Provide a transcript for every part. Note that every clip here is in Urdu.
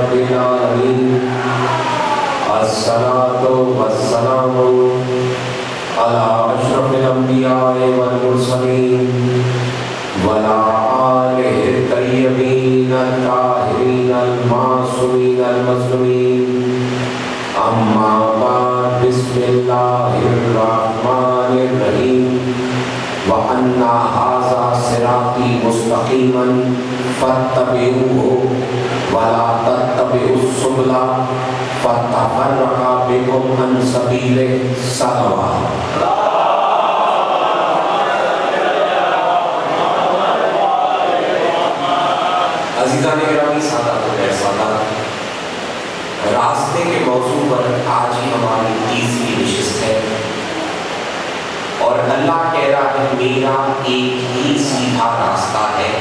رب العالمین الصلاۃ والسلام علی اشرف الانبیاء والمرسلین وعلی آلہ الطیبین الطاہرین المعصومین المظلومین اما بعد بسم اللہ الرحمن الرحیم وَأَنَّ هَذَا صِرَاطِي مُسْتَقِيمًا فَاتَّبِعُوهُ وَلَا تَتَّبِعُوا السُّبُلَ فَتَفَرَّقَ بِكُمْ عَنْ سَبِيلِهِ صلوات۔ عزیزان گرامی، سادات و غیر سادات، راستے کے موضوع پر آج ہی ہماری تیسری نشست ہے اور اللہ کہہ رہا ہے میرا ایک ہی سیدھا راستہ ہے،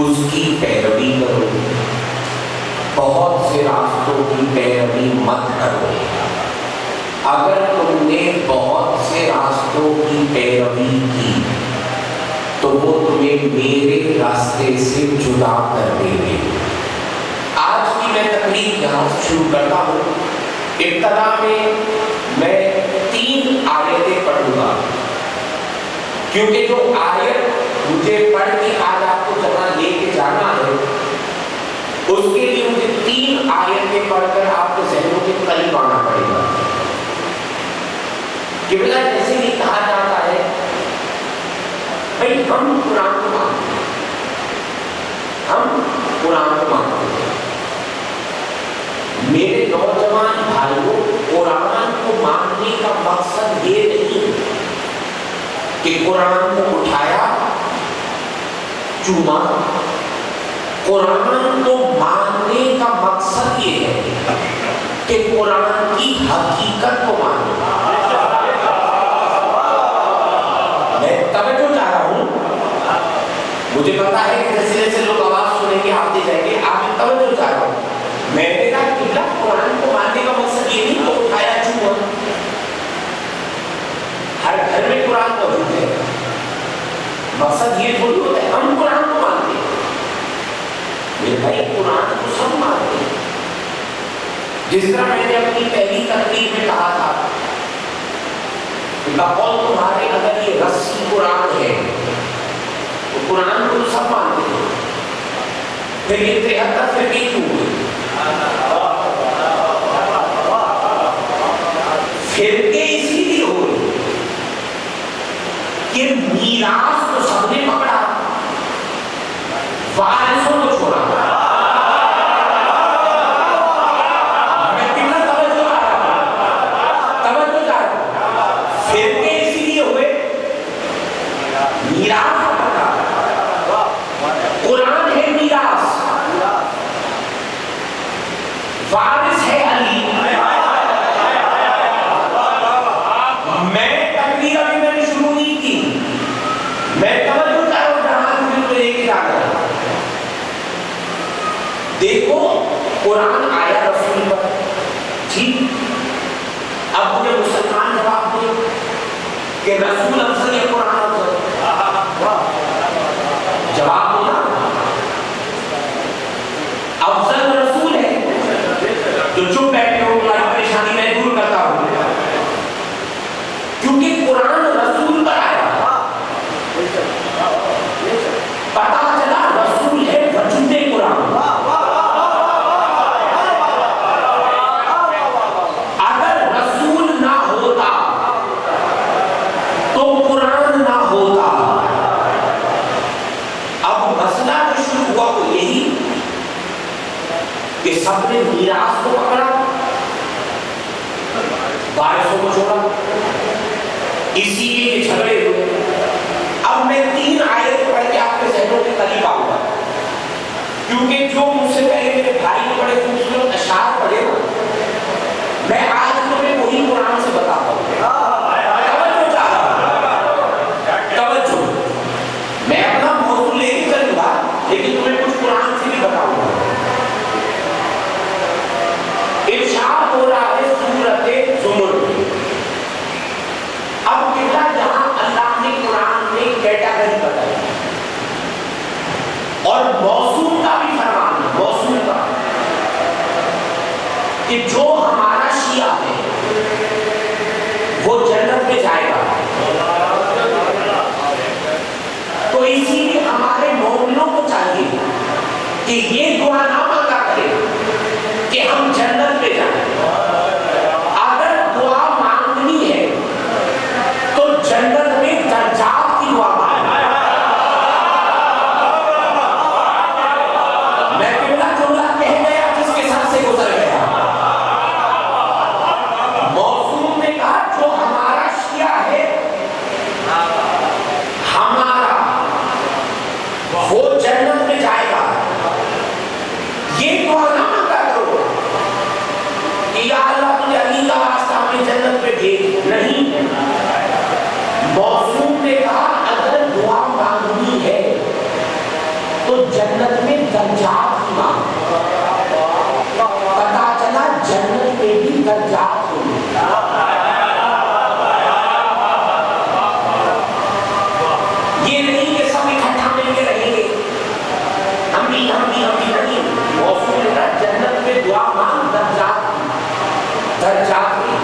اس کی پیروی کرو، بہت سے راستوں کی پیروی مت کرو۔ اگر تم نے بہت سے راستوں کی پیروی کی تو وہ تمہیں میرے راستے سے جدا کر دیں گے۔ آج کی میں تقریر یہاں سے شروع کرتا ہوں۔ ابتدا میں 3 آیتیں پڑھوں گا، کیونکہ جو آیت مجھے پڑھ کے آج آپ کو جہاں لے کے جانا ہے اس کے لیے مجھے 3 آیتیں پڑھ کر آپ کے ذہنوں کے قریب آنا پڑے گا۔ کہ بلا جیسے ہی کہا جاتا ہے بھائی ہم قرآن کو مانتے ہیں، ہم قرآن کو مانتے ہیں، میرے نوجوان بھائیوں، قرآن کو ماننے کا مقصد یہ نہیں کہ قرآن کو اٹھایا چوما۔ قرآن کو ماننے کا مقصد یہ ہے کہ قرآن کی حقیقت کو ماننا۔ میں توجہ چاہ رہا ہوں، مجھے پتا ہے کہ جیسے جیسے لوگ آواز سنیں گے آتے جائیں گے، آپ توجہ چاہ رہا ہوں۔ میں نے کہا کہ قرآن کو ماننے کا مقصد یہ نہیں کہ اٹھایا چوما۔ ہر گھر میں قرآن موجود ہے، مقصد یہ تھوڑی ہوتا ہے ہم قرآن کو مانتے ہیں۔ میرے بھائی قرآن کو سب مانتے ہیں۔ جس طرح میں نے اپنی پہلی تقریر میں کہا تھا کہ بقول تمہارے اگر یہ رسی قرآن ہے تو قرآن کو سب مانتے ہیں، پھر یہ 73 فرقے کیوں ہوئے؟ فرقے اسی لیے ہوئے کہ میراث کو سب نے پکڑا، وارثوں کو چھوڑا۔ میں کتنا توجہ آ رہا ہوں، فرقے اسی لیے ہوئے میراث کو پکڑا۔ قرآن ہے میراث، وارث ہے علی۔ میں تقریر ابھی میں نے شروع نہیں کی، میں توجہ چاہ رہا ہوں جہاں تمہیں کو لے کے جا رہا ہوں۔ دیکھو قرآن آیا رسول پر، ٹھیک، اب مجھے مسلمان جواب دے کہ رسول افضل یا قرآن افضل؟ جواب دو نا، افضل رسول ہے جو چپ بیٹھے ہو، تمہاری پریشانی میں دور کرتا ہوں، کیونکہ قرآن رسول پر آیا۔ پتا چلا رسول ہے وجود قرآن۔ اگر رسول نہ ہوتا تو قرآن نہ ہوتا۔ اب مسئلہ جو شروع ہوا وہ یہی کہ سب نے میراث کو پکڑا، وارثوں کو چھوڑا، اسی لیے یہ جھگڑے ہوئے۔ اب میں 3 آیت پڑھ کے آپ کے ذہنوں کے قریب آؤں گا، کیونکہ جو مجھ سے پہلے میرے بھائی نے بڑے خوبصورت اشعار پڑھے نا، میں آج تمہیں وہی قرآن سے بتاتا ہوں۔ توجہ چاہ رہا ہوں، توجہ، میں اپنا موضوع لے کے چلوں گا لیکن تمہیں کچھ قرآن سے بھی بتاؤں گا۔ ارشاد ہو رہا ہے سورۃ زمر میں۔ اب قبلہ جہاں اللہ نے قرآن میں کیٹیگری بتائی اور موصول کا بھی فرمان ہے، موصول کا کہ جو ہمارا شیعہ ہے وہ جنت میں جائے گا. تو اسی لیے ہمارے مومنوں کو چاہیے کہ یہ دعا نہ مانگا کرے کہ ہم جنت میں جائیں. اگر دعا مانگنی ہے تو جنت میں درجات کی دعا مانگنا. میں پہلا جملہ کہہ گیا جس کے ساتھ سے گزر گیا. موضوع نے کہا جو ہمارا شیعہ ہے ہمارا وہ جنت میں جائے گا. یہ دعا نہ مانگا کرو کہ یا اللہ تجھے علی کا واسطہ ہمیں جنت میں بھیج. نہیں، موضوع نے کہا اگر دعا مانگنی ہے تو جنت میں درجات کی مانگ. پتا چلا جنت میں بھی درجات ہوئی. یہ نہیں کہ سب اکٹھا مل کے رہیں گے ہم بھی نہیں. موضوع نے کہا جنت میں دعا مانگ درجات کی.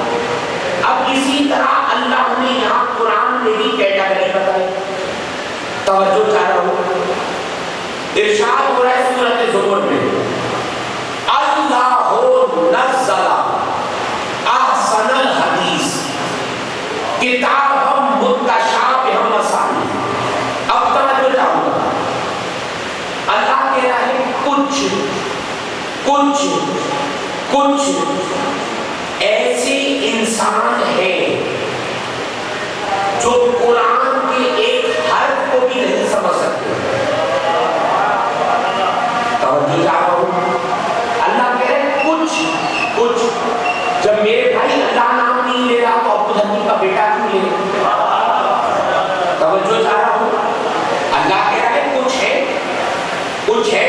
اب اسی طرح اللہ نے یہاں قرآن میں بھی کیٹیگری بتائی. توجہ چاہ رہا ہوں. ارشاد ہو رہا ہے سورۃ زمر میں اللہ نزل احسن الحدیث کتابا متشابہا مثانی. اب توجہ چاہوں گا. اللہ کہہ رہا ہے کچھ ایسے انسان ہیں جو قرآن کے ایک حرف کو بھی نہیں سمجھ سکتے. توجہ چاہ رہا ہوں. اللہ کہہ رہے کچھ. جب میرے بھائی اللہ نام نہیں لے رہا تو ابو دھنی کا بیٹا کیوں لے رہا؟ توجہ چاہ رہا ہوں. اللہ کہہ رہا ہے کچھ ہے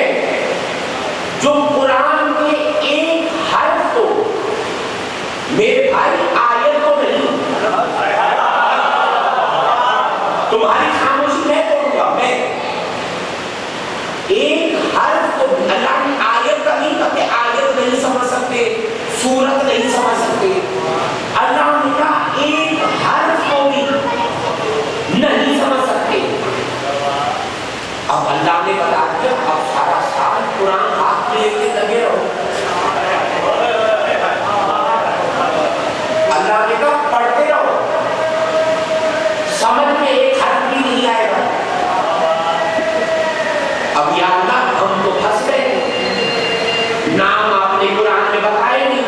جو قرآن کے ایک حرف کو میرے بھائی آیت کو نہیں. تمہاری خاموشی میں توڑوں گا. میں ایک حرف کو اللہ نے آیت کا نہیں کہا کہ آیت نہیں سمجھ سکتے, سورت نہیں سمجھ سکتے. اللہ نے کہا ایک حرف کو بھی نہیں سمجھ سکتے. اب اللہ نے بتا دیا اب سارا سال قرآن ہاتھ میں لے کے لگے رہو. اللہ نے کہا پڑھتے رہو, سمجھ میں ایک حرف بھی نہیں آئے گا. اب یا اللہ ہم تو پھنس گئے, نام آپ نے قرآن میں بتائے نہیں.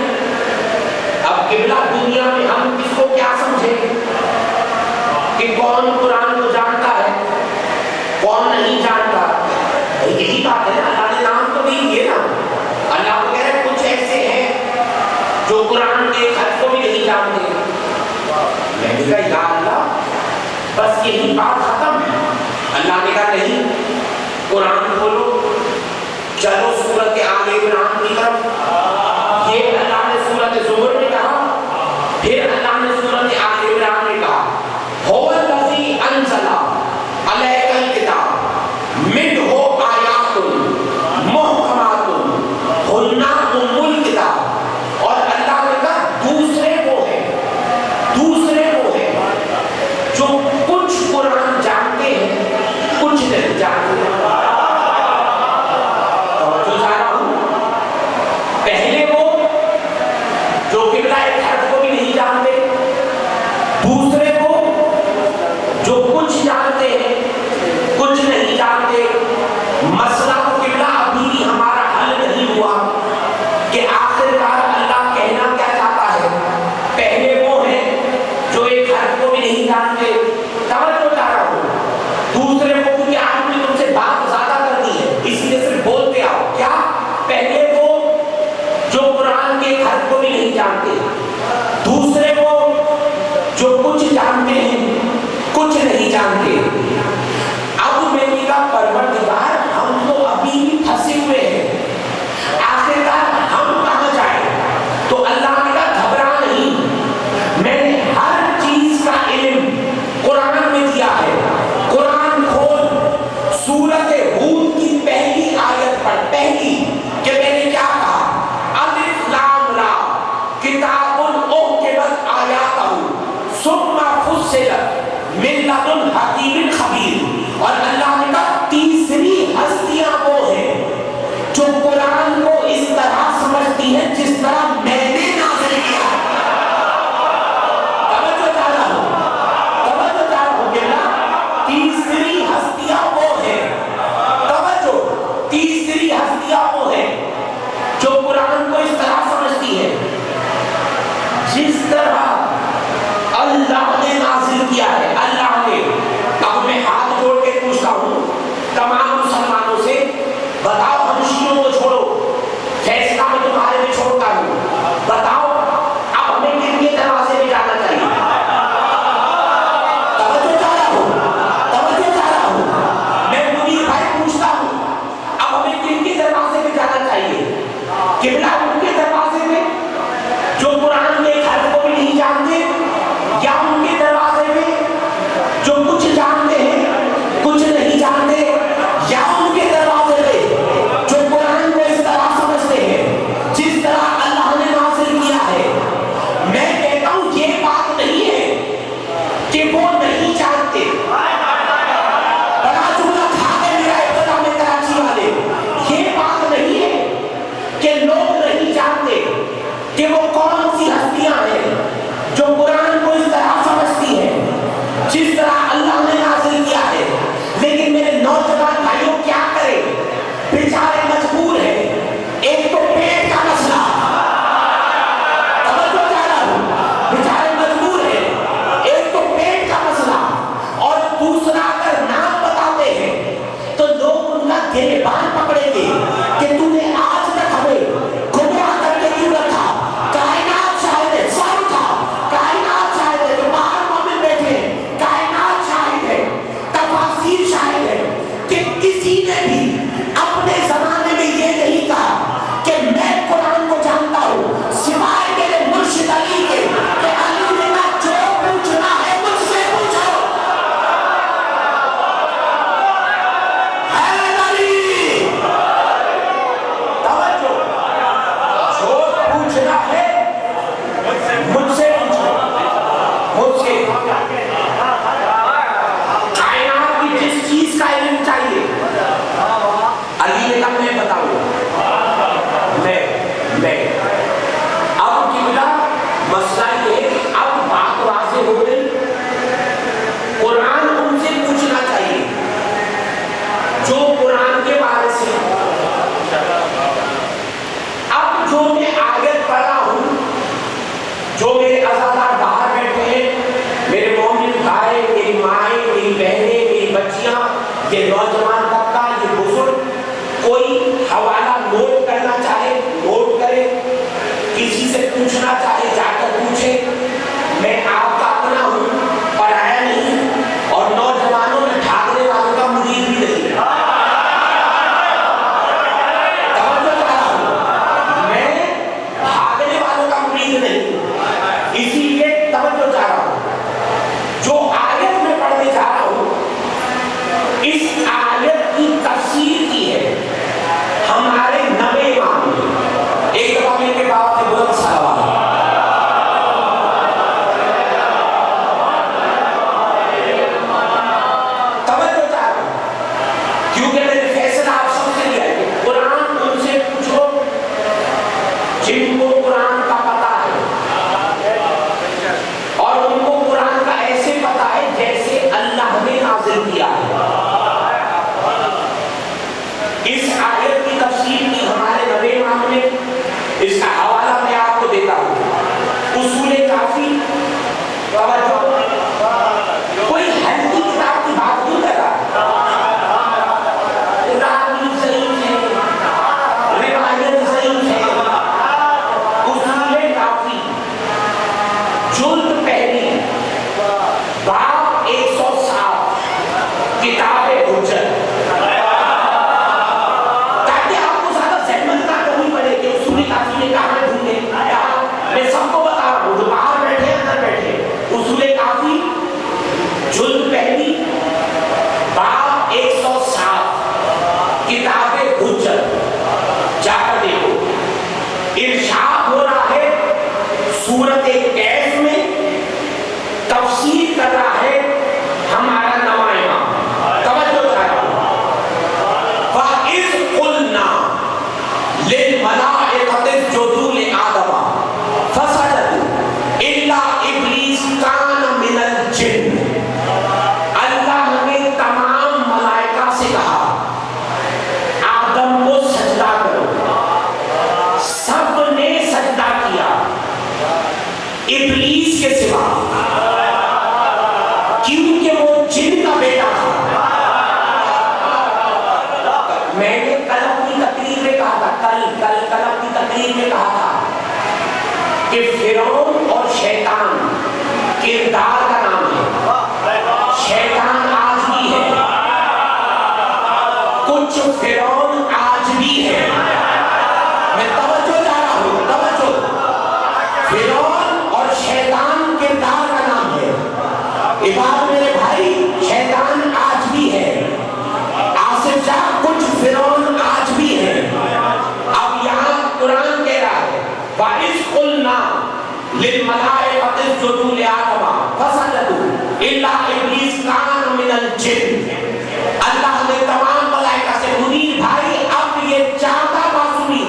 اب قبلہ دنیا میں ہم کس کو کیا سمجھیں کہ کون قرآن کو جانتا ہے کون نہیں جانتا؟ یہی بات ہے نا. اللہ نے نام تو نہیں دیے نا. اللہ کو کہہ رہے کچھ ایسے ہیں جو قرآن کے حرف کو بھی نہیں جانتے. میں نے کہا یا اللہ بس یہی بات ختم. اللہ نے کہا نہیں, قرآن کھولو, چلو سورۃ آل عمران کی طرف. یہ اللہ نے سورۃ زمر میں کہا, پھر اللہ نے سورۃ آل عمران میں کہا هو الذی انزل علیک الکتاب منہ آیات محکمات ہن ام الکتاب. اور اللہ نے کہا دوسرے وہ ہیں جو کچھ قرآن جانتے ہیں کچھ نہیں جانتے. توجہ چاہ رہا ہوں. پہلے وہ جو قبلہ ایک حرف کو بھی نہیں جانتے, دوسرے وہ جو کچھ جانتے ہیں کچھ نہیں جانتے. مسئلہ تو قبلہ ابھی بھی ہمارا حل نہیں ہوا کہ آخرکار اللہ کہنا کیا چاہتا ہے. پہلے وہ ہیں جو ایک حرف کو بھی نہیں جانتے. توجہ چاہ رہا ہوں. دوسرے وہ کیونکہ آپ نے تم سے بات زیادہ کرنی ہے اس لیے صرف بولتے آؤ. کیا پہلے وہ جو قرآن کے ایک حرف کو بھی نہیں جانتے, دوسرے وہ جو کچھ جانتے ہیں کچھ نہیں جانتے. اب میں نے کہا پروردگار ہم تو ابھی بھی پھنسے ہوئے ہیں, آخرکار ہم کہاں جائیں؟ تو اللہ نے کہا گھبرا نہیں, میں نے ہر چیز کا علم قرآن میں دیا ہے. قرآن کھول, سورۃ ہود کی پہلی آیت پڑھ. پہلی کہ میں نے کیا کہا, الف لام را قرآن کو اس طرح سمجھتی ہے جس طرح اللہ نے نازل کیا ہے. اللہ نے. اب میں ہاتھ جوڑ کے پوچھتا ہوں تمام مسلمانوں سے, بتاؤ ہم شیعوں کو چھوڑو, فیصلہ میں تمہارے میں چھوڑتا ہوں, بتاؤ اب ہمیں کن کے دروازے میں جانا چاہیے؟ توجہ چاہ رہا ہوں, توجہ چاہ رہا ہوں. میں منیر بھائی پوچھتا ہوں اب ہمیں کن کے دروازے میں جانا چاہیے؟ قبلہ ان کے دروازے میں جو قرآن کے حرف کو بھی نہیں جانتے, یا ان کے دروازے میں جو کچھ جانتے ہیں کچھ نہیں جانتے, یا ان کے دروازے میں جو قرآن کو اس طرح سمجھتے ہیں جس طرح اللہ نے نازل کیا ہے؟ میں کہتا ہوں یہ بات نہیں ہے کہ وہ نہیں جانتے. بڑا جملہ کھا کے میرا ابتدا میں کراچی والے, یہ بات نہیں ہے کہ لوگ نہیں جانتے کہ وہ کون سی ہستیاں ہیں جو قرآن کو اس طرح سمجھتی ہیں جس طرح اللہ نے نازل کیا ہے. لیکن میرے نوجوان بھائیوں کیا کریں, بیچارے مجبور ہیں. ایک تو پیٹ کا مسئلہ, توجہ چاہ رہا ہوں, بیچارے مجبور ہیں. ایک تو پیٹ کا مسئلہ, اور دوسرا اگر نام بتاتے ہیں تو لوگ ان کا گریبان پکڑیں گے کہ تو نے آج تک ہمیں گمراہ کر کے کیوں رکھا. کائنات شاہد ہے, سب تھا کائنات شاہد ہے, جو باہر مومن بیٹھے ہیں کائنات شاہد ہے, تفاسیر شاہد ہے کہ کسی نے بھی اپنے زمانے میں یہ نہیں کہا کہ میں قرآن کو جانتا ہوں سوائے میرے مرشد علی کے, کہ علی نے کہا جو پوچھنا ہے مجھ سے پوچھو. ہے علی, توجہ, جو پوچھنا ہے مجھ سے پوچھو, مجھ سے. کائنات کی جس چیز کا علم چاہیے علی نے کہا میں بتاؤں گا, میں. اب قبلہ مسئلہ یہ, اب بات واضح ہو گئی, قرآن ان سے پوچھنا چاہیے جو قرآن کے بارے سے. اب جو میں آیت پڑھا ہوں, جو میرے عزادار باہر بیٹھے ہیں, میرے مومن بھائی, میری مائیں, میری بہنیں, میری بچیاں, یہ نوجوان طبقہ, یہ بزرگ, کوئی حوالہ نوٹ کرنا چاہے نوٹ کرے, کسی سے پوچھنا چاہے جا کر پوچھے. میں آپ کا اپنا ہوں, پڑھایا نہیں, اور نوجوانوں میں بھاگنے والوں کا مرید بھی نہیں. توجہ کر رہا ہوں, میں بھاگنے والوں کا مرید نہیں, اسی لیے توجہ چاہ رہا ہوں. جو آیت میں پڑھنے جا رہا ہوں, اس آیت کی تفسیر کی ہے ہمارے نبی امام نے. ایک دفعہ میں کے بابا کے بلند صلوات. توجہ چاہ رہا ہوں, کیونکہ میں نے فیصلہ آپ سب سے لیا ہے کہ قرآن ان سے پوچھو جن کو قرآن کا پتہ ہے, اور ان کو قرآن کا ایسے پتہ ہے جیسے اللہ نے نازل کیا ہے. اس آیت کی تفسیر کی ہمارے نبی امام نے, اس کا حوالہ میں آپ کو دیتا ہوں. اصول کافی, توجہ, کوئی ہلکی کتاب کی بات نہیں کر رہا, راوی ضعیف ہے, روایت ضعیف ہے. اصول کافی جلد پہلی باب 107 کتاب حجت, تاکہ آپ کو زیادہ زحمت نہ کرنی پڑے کہ اصول کافی نے کہاں ڈھونڈے. میں سب کو بتا رہا ہوں جو باہر بیٹھے اندر بیٹھے, اصول کافی جلد پہلی باب 107 کتاب حجت, جا کر دیکھو. ارشاد ہو رہا ہے سورت کہف میں, تفسیر کر رہا ہے ہمارا نمائندہ. توجہ کرو, وَإِذْ قُلْنَا لِلْمَلَائِكَةِ اسْجُدُوا لِآدَمَ فَسَجَدُوا إِلَّا إِبْلِيسَ كَانَ مِنَ الْجِنِّ. اللہ نے تمام ملائکہ سے کہا آدم کو سجدہ کرو, سب تقریر میں کہا تھا کہ فرعون اور شیطان کردار کا نام ہے، شیطان آج بھی ہے، کچھ فرعون آج بھی ہے. میں توجہ جا رہا ہوں، توجہ. فرعون اور شیطان کردار کا نام ہے. عباد میرے بھائی، شیطان آج بھی ہے. آصف جان، کچھ فرعون آج بھی ہے. اب یہاں قرآن کہہ رہا ہے وَإِذْ قُلْنَا لِلْمَلَائِكَةِ اسْجُدُوا لِآدَمَ فَسَجَدُوا إِلَّا إِبْلِيسَ كَانَ مِنَ الْجِنِّ. اللہ نے تمام ملائکہ سے، منیر بھائی اب یہ چاہتا معصومی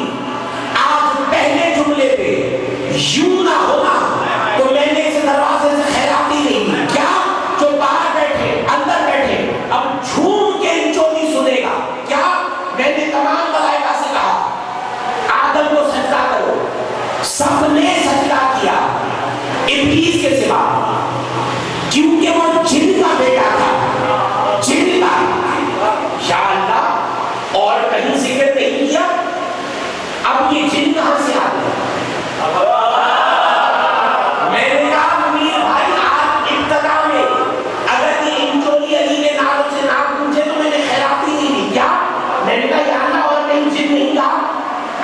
آج پہلے جملے پہ یوں نہ ہونا تو میں نے اس دروازے سے خیراتی نہیں دی. کیا جو باہر بیٹھے اندر بیٹھے اب جھوم کے انچولی سنے گا. کیا میں نے تمام ملائکہ سے کہا آدم کو سجدہ کرو، سب نے سجدہ کیا ابلیس کے سوا، کیونکہ وہ جن کا بیٹا تھا، جن کا. یا اللہ، اور کہیں ذکر نہیں کیا. اب یہ جن کہاں سے آ گئے؟ میں نے کہا منیر بھائی آپ ابتدا میں اگر یہ انچولی علی کے نام سے نام پوچھے تو میں نے خیراتی نہیں دی. کیا میں نے کہا یا اللہ اور کہیں جن نہیں کہا.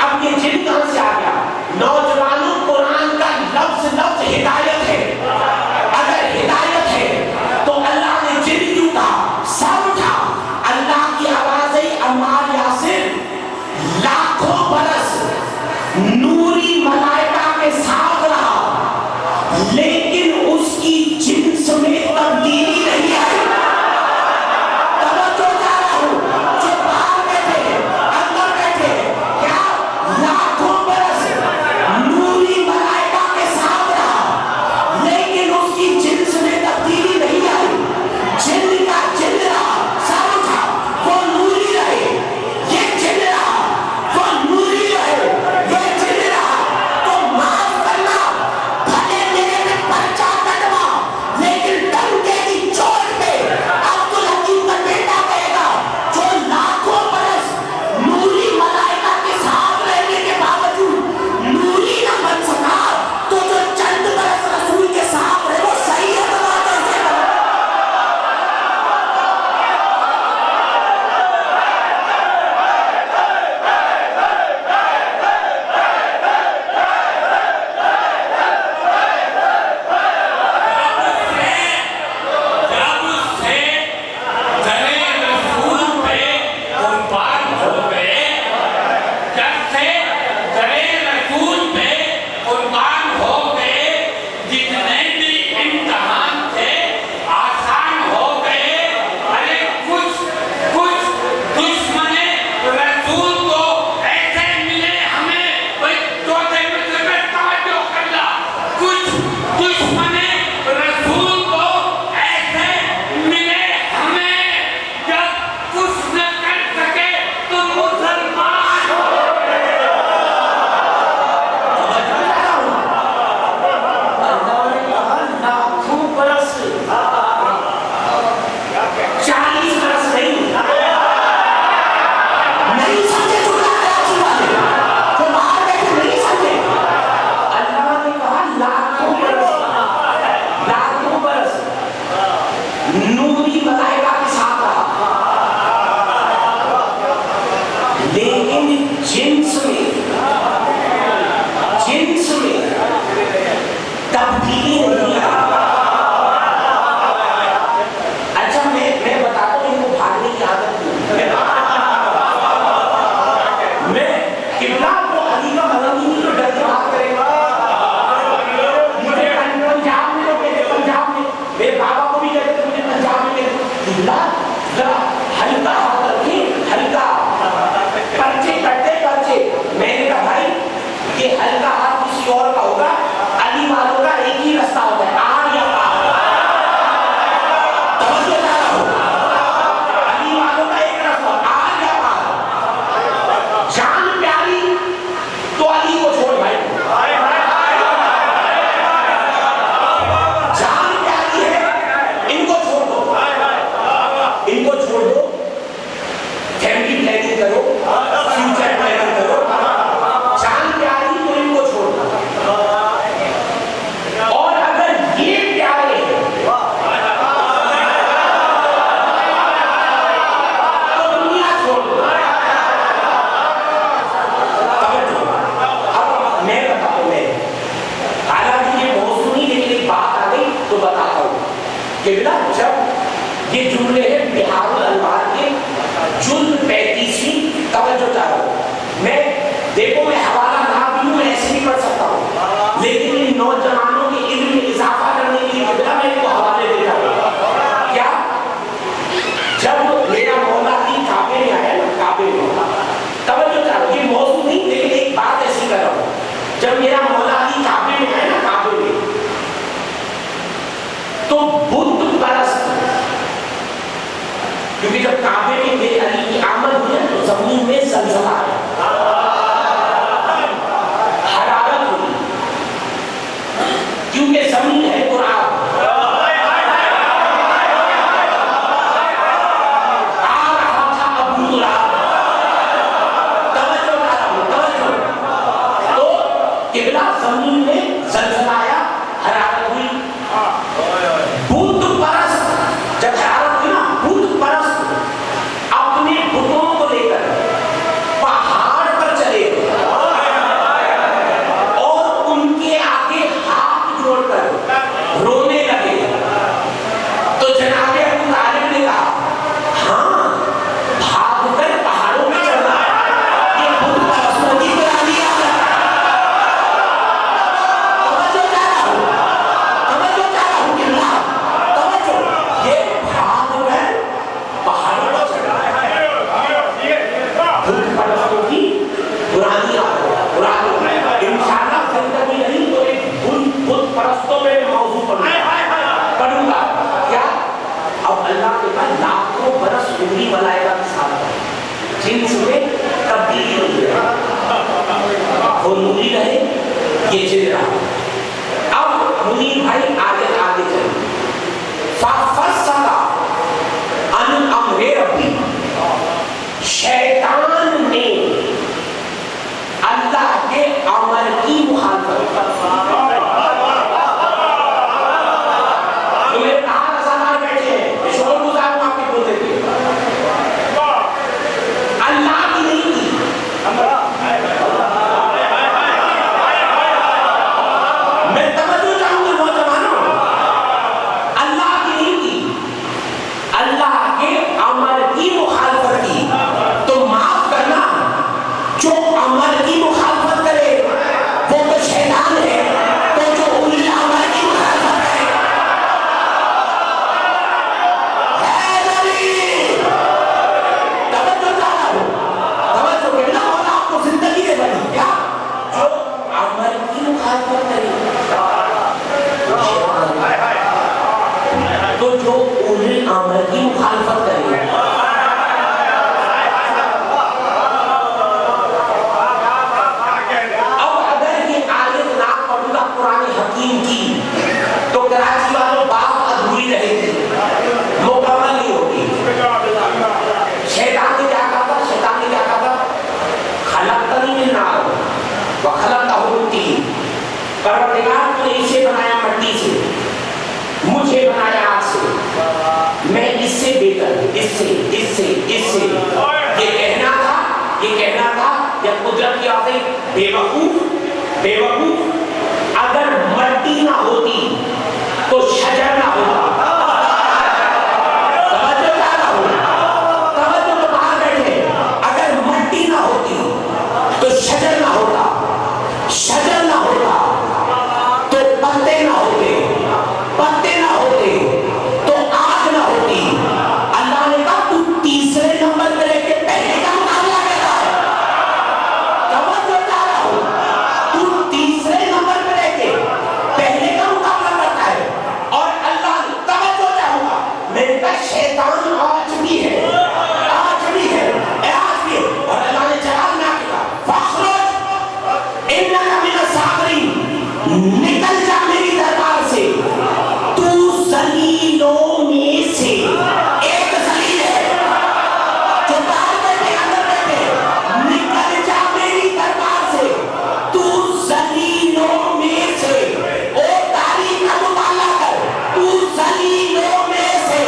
اب یہ جن کہاں سے آ گیا؟ نوجوانوں، قرآن کا لفظ لفظ ہدایت ہے. اگر ہدایت ہے تو اللہ نے جن کیوں کہا؟ سب اٹھا. اللہ کی آواز ہے عمار یاسر لاکھوں برس نوری ملائکہ کے ساتھ رہا لیکن اس کی جنس میں تبدیلی نہیں آئی. توجہ جا رہا ہوں، جو باہر بیٹھے اندر بیٹھے، کیا لاکھوں برس نوری ملائکہ کے ساتھ رہا لیکن اس کی جنس میں تبدیلی نہیں آئی. جن کا جن رہا، سب اٹھا، وہ نوری رہے. یہ جن رہا، وہ نوری رہے. یہ جن رہا تو معاف کرنا، بھلے میرے میں پرچہ کٹوا لیکن ڈنکے کی چوٹ پہ عبدالحکیم کا بیٹا کہے گا جو لاکھوں برس نوری ملائکہ کے ساتھ رہنے کے باوجود نوری نہ بن سکا تو جو چند برس رسول کے ساتھ رہے وہ صحیح ہے. فیملی پلاننگ کرو، فیوچر پلاننگ کرو. جان قبلہ جب یہ جملے ہیں بہار الانوار کے جلد 35ویں، توجہ چاہو، میں دیکھو میں حوالہ نہ بھی ہوں ایسے بھی پڑھ سکتا ہوں، لیکن ان نوجوانوں کے علم میں اضافہ کرنے کے لیے قبلہ میں ان کو حوالے دیتا ہوں. کیا جب میرا مولا علی کعبے میں آیا نا، کعبے میں، توجہ چاہو، یہ موضوع نہیں لیکن ایک بات ایسی کر رہا ہوں، جب میرا مولا علی کعبے میں آیا نا، کعبے میں، تو بت پرست، کیونکہ جب کعبے میں میرے علی کی آمد ہوئی تو زمین میں زلزلہ آیا، حرارت ہوئی، کیونکہ زمین ہے قرآن، آ رہا تھا ابو تراب، توجہ کر رہا ہوں، توجہ، تو قبلہ زمین میں زلزلہ آیا، حرارت ہوئی، بت پرست جب حرارت ہوئی نا، بت پرست اپنے بتوں کو لے کر پہاڑ پر چلے اور ان کے آگے ہاتھ جوڑ کر رونے لگے. تو جناب ابو طالب نے کہا ہاں بھاگ کر پہاڑوں میں چڑھنا یہ بت پرستوں کی پرانی عادت ہے. توجہ چاہ رہا ہوں، توجہ چاہ رہا ہوں کہ اللہ، توجہ، یہ بھاگ کر پہاڑوں پر چڑھنا بت پرستوں کی پرانی عادت ہے، پرانی. انشاءاللہ زندگی نہیں تو ایک بت پرستوں میں موضوع پڑھوں گا. کیا اب اللہ کے پاس لاکھوں برس عمری ملائکہ کے ساتھ ہے جن سے تبدیلی ہوئی ہے، وہ نوری رہے یہ جن رہا. اب منیر بھائی آگے چلے، فَفَصَّلَ عَنْ أَمْرِ رَبِّهِ، شیطان نے اللہ کے امر کی مخالفت. تو میرے کہاں رسالہ بیٹھے ہیں شور گزار ہوں آپ کے بولتے تھے، اللہ کی نہیں کی، میں توجہ چاہوں گا نوجوانوں، اللہ کی نہیں کی، اللہ کے امر کی مخالفت کی. تو معاف کرنا، جو امر کی مخالفت کرے وہ تو شیطان ہے، تو جو اولی امر کی مخالفت کرے ہے نبی. توجہ چاہ رہا ہوں، توجہ کہ اللہ مولا آپ کو زندگی دے بڑی، کیا جو امر کی مخالفت کرے وہ شیطان ہے، تو جو اولی امر کی مخالفت کرے. حکیم کی تو کراچی والوں بات ادھوری رہے گی، مکمل نہیں ہوگی. شیطان نے کیا کہا تھا؟ شیطان نے کیا کہا تھا؟ خلقتنی من نار وخلقتہ من طین، پروردگار تو نے اسے بنایا مٹی سے، مجھے بنایا آگ سے، میں اس سے بہتر، اس سے یہ کہنا تھا یا قدرت کی آفت. بیوقوف اگر مٹی نہ ہوتی تو شجر نہ ہوتا. توجہ کر رہا ہوں، توجہ تو باہر بیٹھے، اگر مٹی نہ ہوتی تو شجر نہ ہوتا، شجر نہ ہوتا تو پتے نہ ہوتے، پتے نہ ہوتے تو آگ نہ ہوتی. اللہ نے کہا تو تیسرے نمبر پہ رہ کے پہلے کا مقابلہ کرتا ہے. توجہ کر رہا ہوں، تو تیسرے نمبر پہ رہ کے پہلے کا مقابلہ کرتا ہے. اور اللہ نے توجہ چاہوں گا، میرے کا شیطان آج بھی ہے، آج بھی ہے، آج بھی ہے. اور اللہ نے جواب نہ کیا، فَاخْرُجْ إِنَّكَ مِنَ الصَّاغِرِينَ، نکل جا میری دربار سے، تو ذلیلوں میں سے ایک ذلیل ہے جو باہر بیٹھے اندر بیٹھے. نکل جا میری دربار سے، تو ذلیلوں میں سے، او تاریخ کا مطالعہ کر، تو ذلیلوں میں سے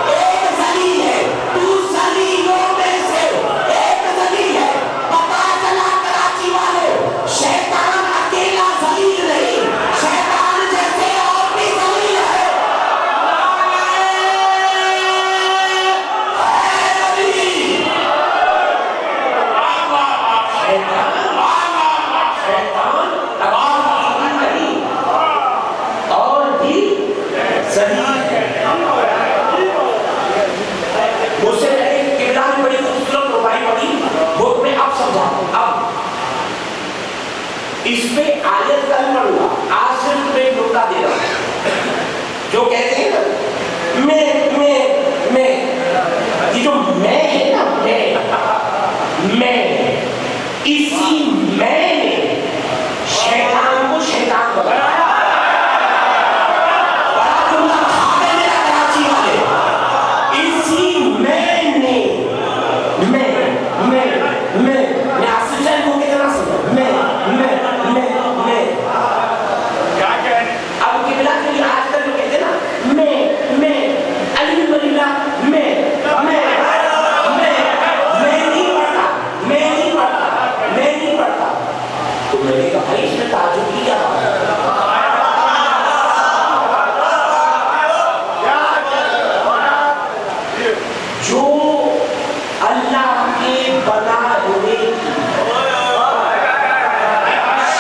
ایک ذلیل ہے، تو ذلیلوں میں سے ایک ذلیل ہے. پتا چلا کراچی والوں، شیطان اکیلا ذلیل نہیں، شیطان جیسے اور بھی ذلیل ہے. اس پہ آیت کل پڑھوں گا. آج صرف تمہیں ایک نکتہ دے رہا ہوں. جو کہتے ہیں نا میں یہ جو میں ہے نا میں اسی میں نے شیطان کو شیطان بنایا. بڑا جملہ تھا میرا کراچی والے. اسی میں نے میں آسیجن کو کتنا سمجھا میں اب قبلہ کے لیے آج کل جو کہتے ہیں نا میں علی ولی اللہ میں نہیں پڑھتا. تو میں نے کہا بھائی اس میں تعجب کی کیا بات ہے؟ جو اللہ کے بنا ہونے کی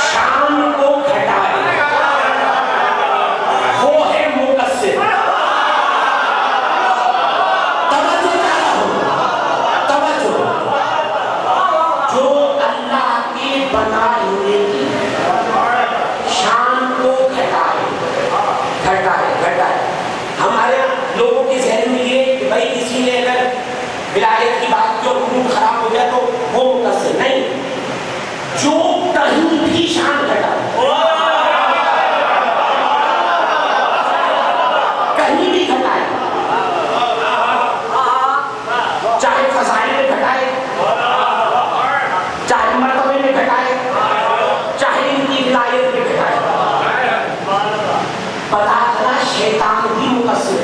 شان کو گھٹائے وہ ہے مقصر. توجہ جو اللہ کے بنا ہونے کی شان کو گھٹائے. ہمارے لوگوں کے ذہن میں یہ کہ بھائی کسی نے اگر ولایت کی بات کی اور خون خراب ہو گیا تو وہ مقصر نہیں. جو کہیں بھی شان گھٹائے کہیں بھی گھٹائے چاہے فضائل میں گھٹائے چاہے مرتبے میں گھٹائے چاہے ان کی ولایت میں گھٹائے پتا چلا شیطان بھی مقصر ہے.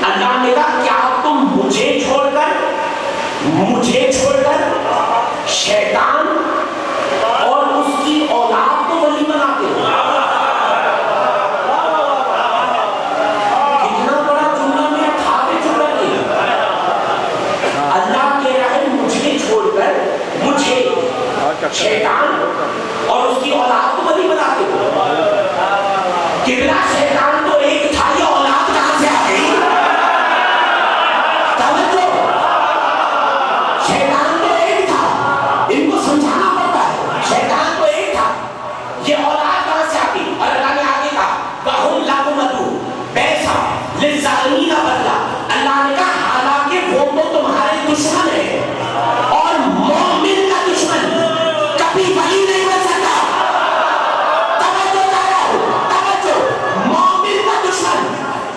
اللہ نے کہا کیا تم مجھے چھوڑ کر شیطان اور اس کی اولاد کو ولی بناتے ہو. کتنا بڑا جملہ میں تھا کہ جملہ نہیں. اللہ کہہ رہا ہے مجھے چھوڑ کر مجھے شیطان اور اس کی اولاد کو ولی بناتے ہو. کتنا شیطان تو ایک تھا, یہ اولاد کہاں سے آ گئی؟ شیطان تو ایک تھا, ان کو سمجھانا پڑتا ہے. شیطان تو ایک تھا, یہ اولاد کہاں سے آ گئی؟ اور اللہ نے آگے کہا وَهُمْ لَكُمْ بَيْسًا لِلظَّالِمِينَ بَدْلًا. اللہ نے کہا حالانکہ وہ تو تمہارے دشمن ہیں اور مومن کا دشمن کبھی ولی نہیں بن سکتا.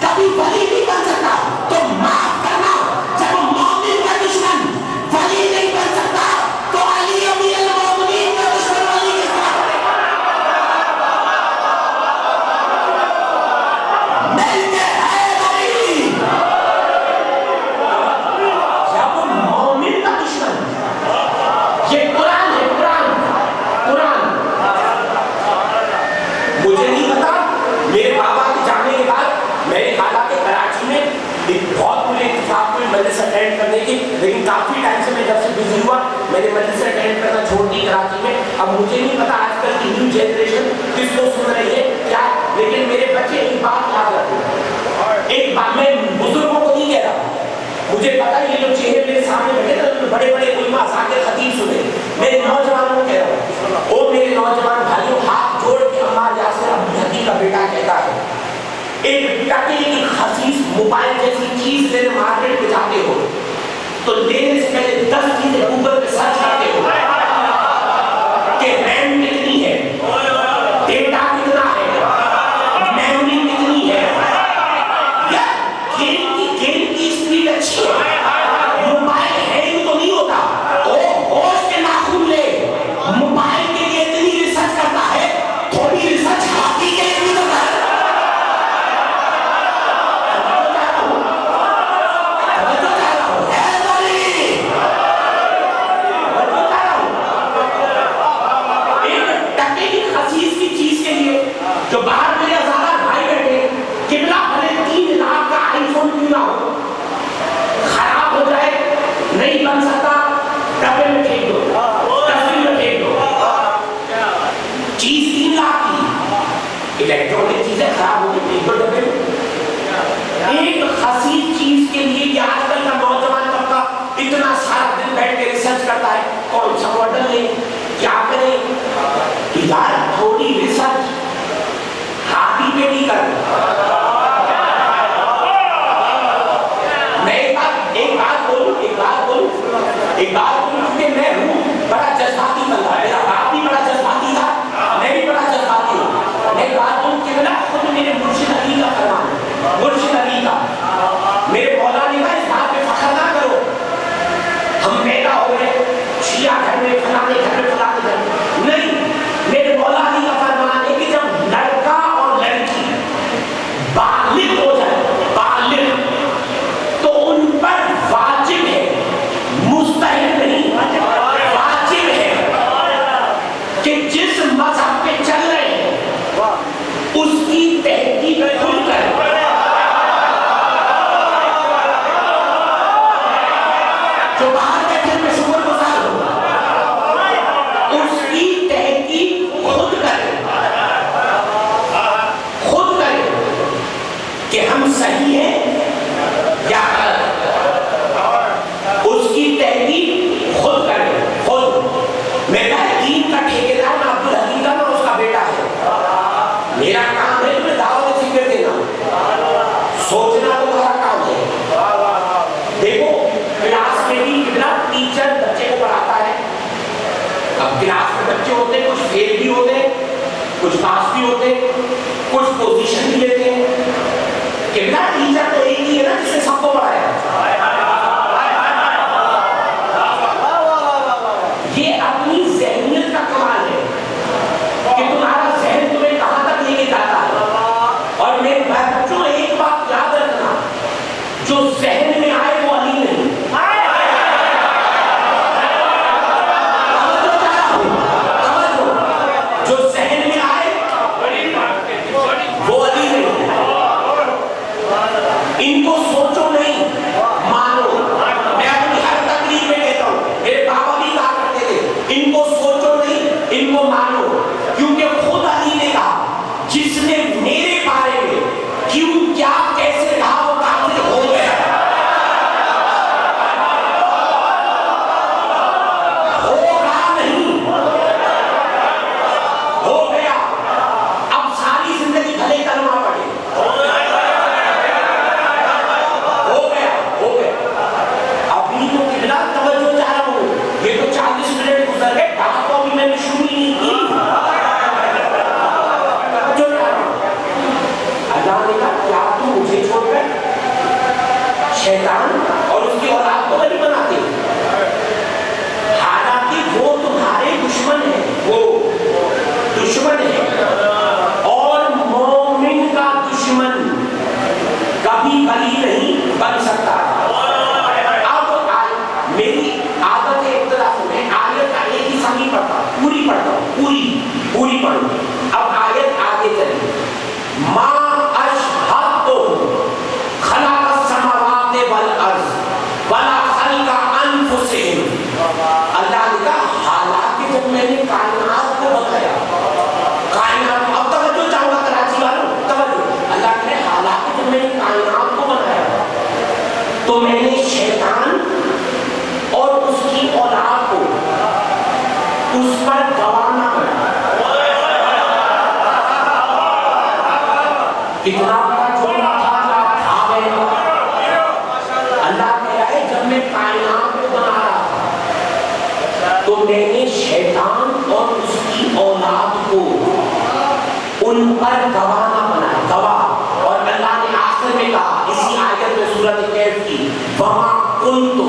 کبھی ولی نہیں بن سکتا. تو معاف کرنا, جب مومن کا دشمن ولی نہیں بن سکتا تو علی امیر المومنین کا دشمن ولی کس طرح بنے؟ مل کے حیدری جب مومن کا دشمن, یہ قرآن ہے. قرآن مجھے نہیں پتا, میرے بابا کے جانے کے بعد میں نے کہا کہ کراچی میں ایک بہت بڑے اتفاق میں مجلس اٹینڈ کرنے کی, لیکن کافی ٹائم سے میں جب سے بزی ہوا میں نے مجلس اٹینڈ کرنا چھوڑ دی کراچی میں. اب مجھے نہیں پتا آج کل کی نیو جنریشن کس کو سن رہی ہے کیا, لیکن میرے بچے ایک بات یاد رکھیں. ایک بات میں بزرگوں کو نہیں کہہ رہا, مجھے پتا یہ جو چہرے میرے سامنے بیٹھے نا بڑے بڑے علماء ذاکر خطیب سنے, میرے نوجوانوں کو کہہ رہا ہوں, او میرے نوجوان بھائیوں ہاتھ جوڑ کے عمار یاسر ابو کا بیٹا کہتا ہے ایک ٹکے کی خسیس موبائل جیسی چیز لینے مارکیٹ پہ جاتے ہو تو لینے سے پہلے 10 چیزیں گوگل پہ سرچ کرتے ہو کہ ریم کتنی ہے, ڈیٹا کتنا ہے, میموری کتنی ہے, یا گیم کی اسپیڈ اچھی ہے, موبائل ہینگ تو نہیں ہوتا. ہوش کے ناخن لے, موبائل کے لیے اتنی ریسرچ کرتا ہے, تھوڑی ریسرچ باقی کے لیے بھی تو کر. کون سا ماڈل لیں, کیا کریں. یار تھوڑی ریسرچ ہاتھی پہ نہیں کر. میں ایک بات بولوں کہ میں ہوں بڑا جذباتی بندہ, میرا باپ بھی بڑا جذباتی تھا, میں بھی بڑا جذباتی ہوں. میں ایک بات بولوں کہ میرا خود میرے مرشد علی کا فرمان ہے, مرشد علی کا, میرے مولا نے کہا اس بات پہ فخر نہ کرو ہم پیدا ہو گئے شیعہ گھر میں فلانے گھر میں فلانے گھر میں, نہیں. میرے مولا علی کا فرمان ہے کہ جب لڑکا اور لڑکی بالغ ہو جائے, بالغ, تو ان پر واجب ہے, مستحب نہیں, واجب ہے کہ جس مذہب پہ چل رہے ہیں اس کی تحقیق خود کریں. جو باہر بیٹھے میں شکر گزار ہوں, اس کی تحقیق خود کریں, خود کریں کہ ہم صحیح ہیں یا غلط. اس کی تحقیق خود کریں, خود. میرا دین کا ٹھیکیدار میں عبدالحکیم کا, میں اس کا بیٹا ہے. میرا کام ہے تمہیں دعوت فکر دینا, سوچنا تمہارا کام ہے. دیکھو کلاس میں بھی کتنا ٹیچر بچے کو پڑھاتا ہے. اب کلاس میں بچے ہوتے ہیں, کچھ فیل بھی ہوتے ہیں, کچھ پاس بھی ہوتے ہیں, کچھ پوزیشن بھی لیتے ہیں. کتنا ٹیچر تو ایک ہی ہے نا جس نے سب کو پڑھایا. یہ اپنی ذہنیت کا کمال ہے کہ تمہارا ذہن تمہیں کہاں تک لے کے جاتا ہے. اور میرے بچوں ایک بات یاد رکھنا, جو ذہن میں آئے وہ علی نہیں. جو ذہن میں آئے وہ علی نہیں. ان کو سوچو نہیں, مانو. میں اپنی ہر تقریر میں کہتا ہوں, میرے بابا بھی کہا کرتے تھے ان کو سوچو نہیں, ان کو مانو. کیونکہ خود علی نے کہا جس نے میرے بارے میں کیوں کیا کیسے کہا وہ کافر ہو گیا. ہوگا نہیں, ہو گیا. اب ساری زندگی بھلے کلمہ پڑھے, ہو گیا, ہو گیا. ابھی تو کتنا توجہ چاہ رہا ہوں, یہ تو 40 منٹ گزر گئے, بات تو ابھی میں نے شروع ہی نہیں کی. توجہ چاہ رہا ہوں. اللہ نے کہا کیا تم مجھے چھوڑ کر شیطان اور اس کی اولاد کو نہیں بناتے؟ حالانکہ وہ تمہارے دشمن ہیں, وہ دشمن ہے. اور مومن کا دشمن کبھی ولی نہیں بن سکتا. اب میری عادت ہے ابتدا سے میں آیت ایک ہی سنگی پڑھتا ہوں, پوری پڑھتا ہوں, پوری پڑھوں. اب آیت آگے چلی. ما اشہدتہم خلق السماوات والارض ولا خلق انفسہم. اللہ نے کہا حالانکہ جب میں نے کائنات کو بتایا, کائنات, اب توجہ چاہوں گا کراچی والوں, توجہ. اللہ نے حالانکہ جب میں نے کائنات کو بتایا تو میں نے شیطان اور اس کی اولاد کو اس پر گواہ نہ بنایا. کتنا بڑا جملہ تھا جو آپ کھا گئے. اللہ کہہ رہا ہے جب میں کائنات کو بنا رہا تھا تو میں نے شیطان اور اس کی اولاد کو ان پر گواہ نہ بنایا, گواہ. اور اللہ نے آخر میں کہا اسی آیت میں سورۃ کہف کی, وَمَا كُنْتُ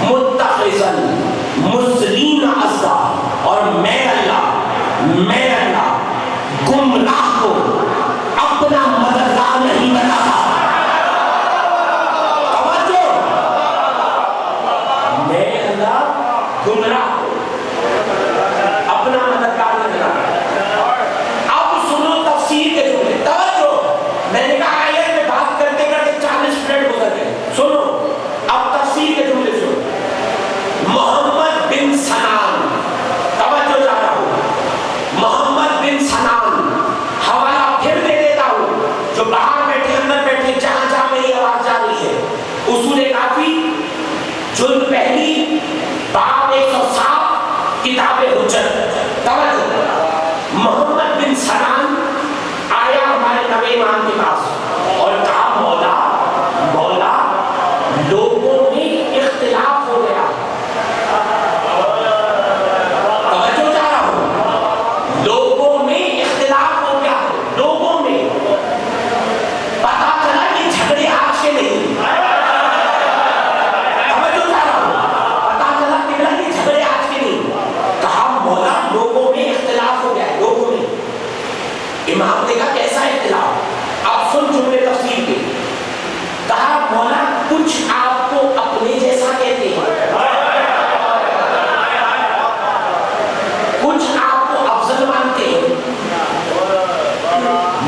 مُتَّخِذَ الْمُضِلِّينَ عَضُدًا. اور میں اللہ گمراہ کو اپنا مددگار نہیں بناتا. توجہ, میں اللہ گمراہ کو اپنا مددگار نہیں بناتا. اب سنو تفسیر کے جملے, توجہ. میں نے کہا آیت میں بات کرتے کرتے 40 منٹ گزر گئے. سنو اب تفسیر کے جملے سنو. محمد بن سنان, توجہ چاہ رہا ہوں, محمد بن سنان, حوالہ پھر دے دیتا ہوں, جو باہر بیٹھے اندر بیٹھے جہاں جہاں میری آواز جا رہی ہے. اصول کافی جلد پہلی باب 107 توجہ، محمد بن سلام آیا ہمارے نبی امام کے پاس اور کہا مولا مولا لوگوں میں اختلاف ہو گیا. توجہ چاہ رہا ہوں، لوگوں میں اختلاف ہو گیا، لوگوں میں پتا چلا کہ جھگڑے آج سے نہیں. توجہ چاہ رہا ہوں، پتا چلا کہ جھگڑے آج کے نہیں. کہا مولا لوگوں میں اختلاف ہو گیا، لوگوں میں. امام نے کہا کیسا اختلاف؟ اب سن جملے تفسیر کے. کہا مولا کچھ آپ کو اپنے جیسا کہتے ہیں، کچھ آپ کو افضل مانتے ہیں.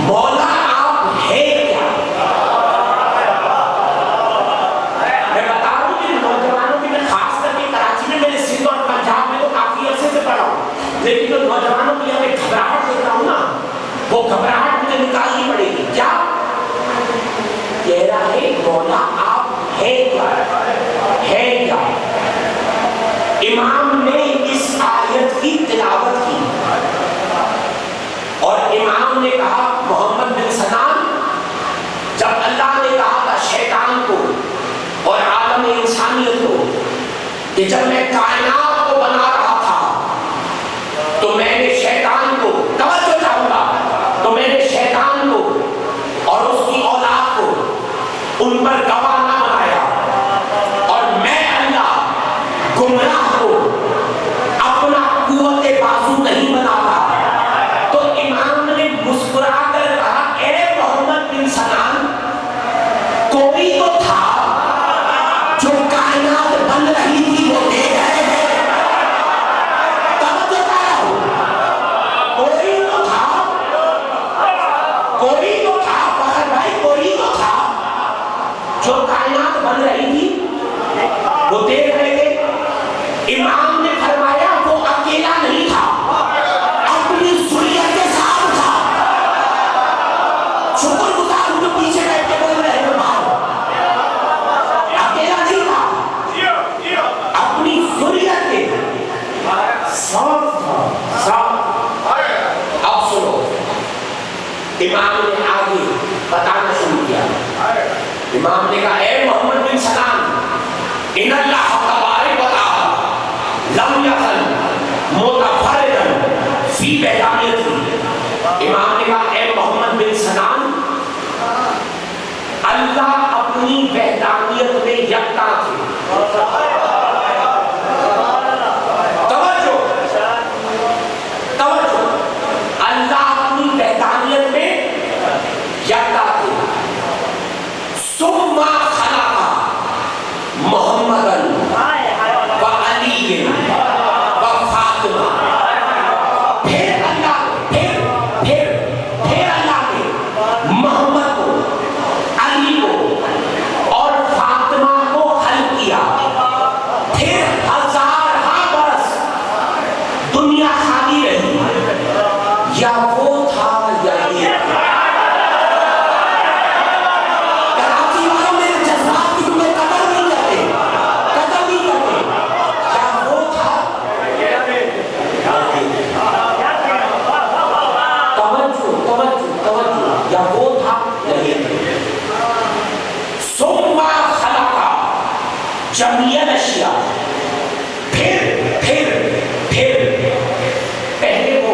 مولا آپ ہیں کیا؟ میں بتا رہا ہوں کہ نوجوانوں کی، میں خاص کر کے کراچی میں، میرے سندھ اور پنجاب میں تو کافی عرصے سے پڑھا ہوں، لیکن جو نوجوانوں کی ہمیں گھبراہٹ دیتا ہوں نا، وہ گھبراہٹ مجھے نکالنی پڑے گی. کیا کہہ رہا ہے؟ مولا آپ ہیں کیا؟ ہیں کیا؟ امام نے اس آیت کی تلاوت کی اور امام نے کہا محمد بن سلام، جب اللہ نے کہا تھا شیطان کو اور عالم انسانیت کو کہ جب میں کائنات کو بنا رہا تھا تو میں نے شیطان کو، توجہ چاہوں گا، تو میں نے شیطان کو اور اس کی اولاد کو ان پر گواہ نہ بنایا، اور میں اللہ گمراہ کو اپنا قوت بازو نہیں بنا رہا. تو امام نے مسکرا کر کہا اے محمد بن سلام، کوئی تو تھا جو کائنات بن رہی تھی وہ دے گئے. توجہ کر رہا ہوں، کوئی تو تھا، کوئی تو تھا فخر بھائی، کوئی تو تھا جو کائنات بن رہی تھی وہ دیکھ رہے تھے. امام نے فرمایا وہ اکیلا نہیں تھا، اپنی ذریت کے ساتھ تھا. شکر گزار ہوں جو پیچھے بیٹھ کے بول رہے ہیں باہر، اکیلا نہیں تھا، اپنی ذریت کے ساتھ تھا. اب سنو، امام نے آگے بتانا شروع کیا. امام نے کہا اے محمد بن سلام، ان اللہ تبارک و تعالی لم یکن متفردا فی وحدانیتہ. امام نے کہا اے محمد بن سلام، اللہ اپنی وحدانیت میں یکتا تھے. توجہ توجہ، اللہ اپنی وحدانیت میں یکتا تھے. ثم خلق محمدًا و علی و فاطمہ. پھر اللہ نے محمد کو، علی کو اور فاطمہ کو خلق کیا. پھر ہزارہ برس دنیا خالی رہی، یا وہ تھا یا یہ تھا. کراچی والوں میرے جذبات کی تمہیں قدر نہیں کرتے، قدر نہیں کرتے. یا وہ تھا یا یہ تھا. توجہ، یا وہ تھا یا یہ تھا. ثم خلق جمیع الاشیاء. پھر پہلے وہ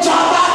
14